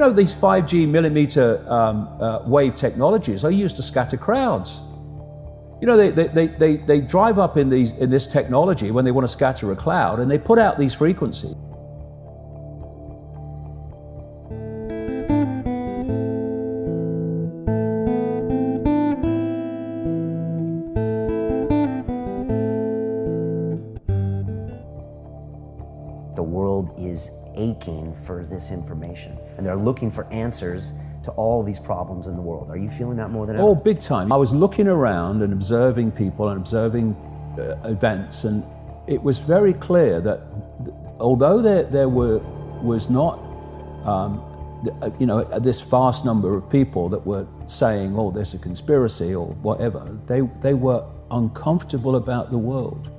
know, these 5G millimeter wave technologies are used to scatter crowds. You know, they drive up in this technology when they want to scatter a cloud, and they put out these frequencies. The world is aching for this information, and they're looking for answers to all these problems in the world. Are you feeling that more than ever? Oh, big time. I was looking around and observing people and observing events, and it was very clear that although there was not you know, this vast number of people that were saying, oh, there's a conspiracy or whatever, they were uncomfortable about the world.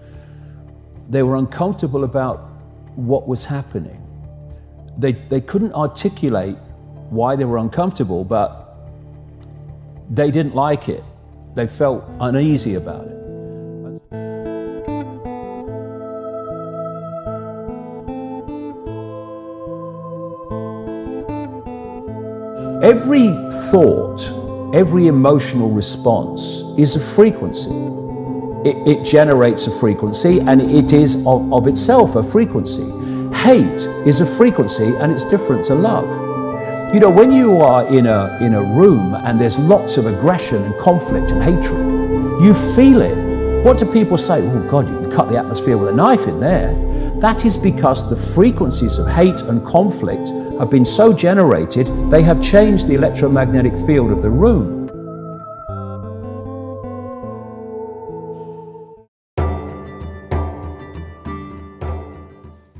They were uncomfortable about what was happening. They couldn't articulate why they were uncomfortable, but they didn't like it. They felt uneasy about it. Every thought, every emotional response is a frequency. It generates a frequency, and it is of itself a frequency. Hate is a frequency, and it's different to love. You know, when you are in a room and there's lots of aggression and conflict and hatred, you feel it. What do people say? Oh God, you can cut the atmosphere with a knife in there. That is because the frequencies of hate and conflict have been so generated, they have changed the electromagnetic field of the room.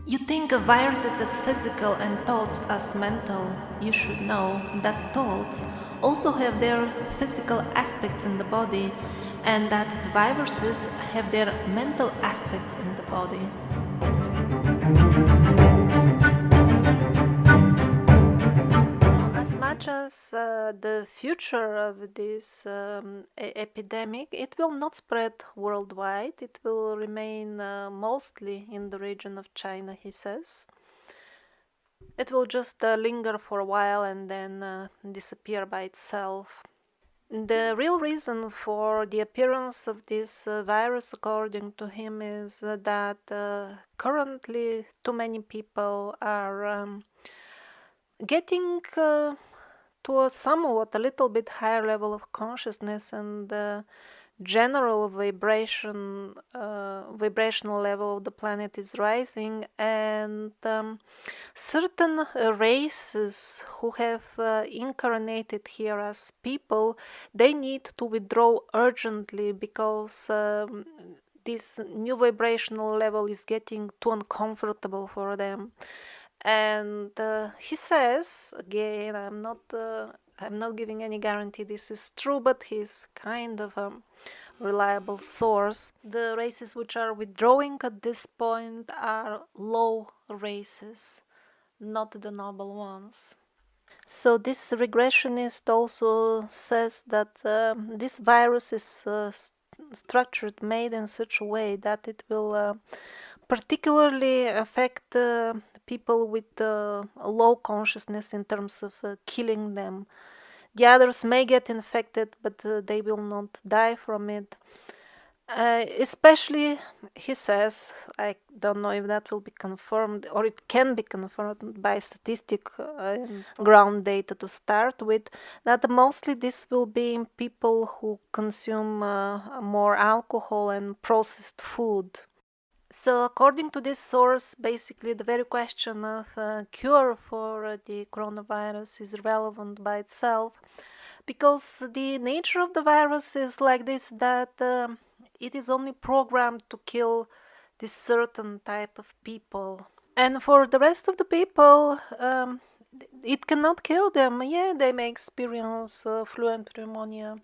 You think of viruses as physical and thoughts as mental. You should know that thoughts also have their physical aspects in the body, and that the viruses have their mental aspects in the body. So as much as the future of this epidemic, it will not spread worldwide. It will remain mostly in the region of China, he says. It will just linger for a while and then disappear by itself. The real reason for the appearance of this virus, according to him, is that currently too many people are getting to a somewhat, a little bit higher level of consciousness, and general vibrational level of the planet is rising, and certain races who have incarnated here as people, they need to withdraw urgently because this new vibrational level is getting too uncomfortable for them. And he says, again, I'm not giving any guarantee this is true, but he's kind of a reliable source. The races which are withdrawing at this point are low races, not the noble ones. So this regressionist also says that this virus is structured, made in such a way that it will particularly affect people with low consciousness in terms of killing them. The others may get infected, but they will not die from it. Especially, he says, I don't know if that will be confirmed, or it can be confirmed by statistic ground data to start with, that mostly this will be in people who consume more alcohol and processed food. So according to this source, basically the very question of cure for the coronavirus is relevant by itself, because the nature of the virus is like this, that it is only programmed to kill this certain type of people. And for the rest of the people, it cannot kill them. Yeah, they may experience flu and pneumonia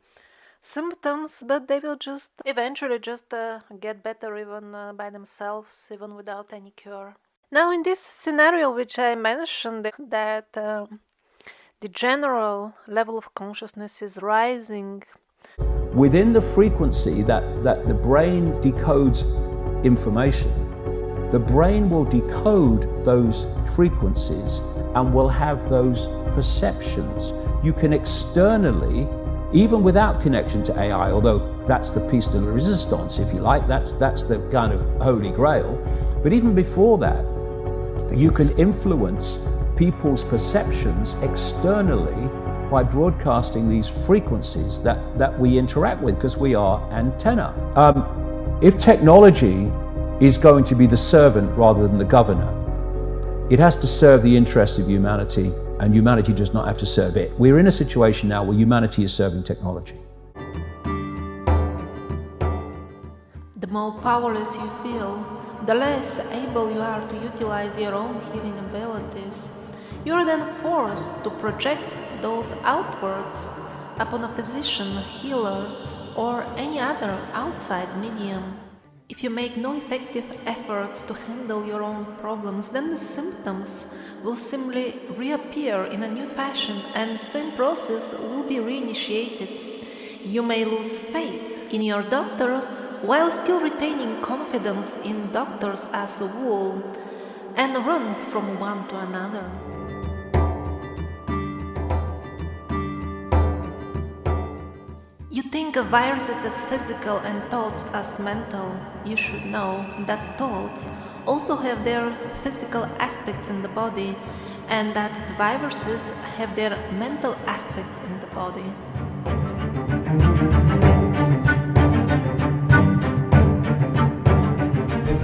symptoms, but they will just eventually just get better even by themselves, even without any cure. Now, in this scenario which I mentioned, that the general level of consciousness is rising. Within the frequency that the brain decodes information, the brain will decode those frequencies and will have those perceptions. You can externally, even without connection to AI, although that's the piece de la resistance, if you like, that's the kind of holy grail. But even before that, you can influence people's perceptions externally by broadcasting these frequencies that we interact with, because we are antenna. If technology is going to be the servant rather than the governor, it has to serve the interests of humanity, and humanity does not have to serve it. We're in a situation now where humanity is serving technology. The more powerless you feel, the less able you are to utilize your own healing abilities. You are then forced to project those outwards upon a physician, healer, or any other outside medium. If you make no effective efforts to handle your own problems, then the symptoms will simply reappear in a new fashion, and the same process will be reinitiated. You may lose faith in your doctor while still retaining confidence in doctors as a whole, and run from one to another. You think of viruses as physical and thoughts as mental. You should know that thoughts also have their physical aspects in the body, and that the viruses have their mental aspects in the body.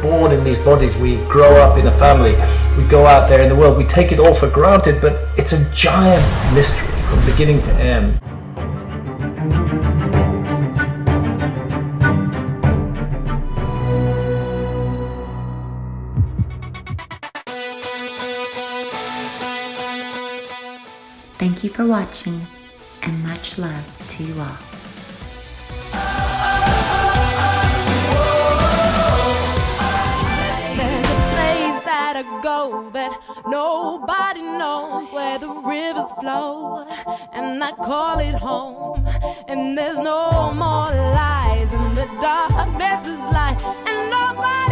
Born in these bodies, we grow up in a family, we go out there in the world, we take it all for granted, but it's a giant mystery from beginning to end. Thank you for watching, and much love to you all. There's a place that I go that nobody knows, where the rivers flow, and I call it home. And there's no more lies, and the darkness is light, and nobody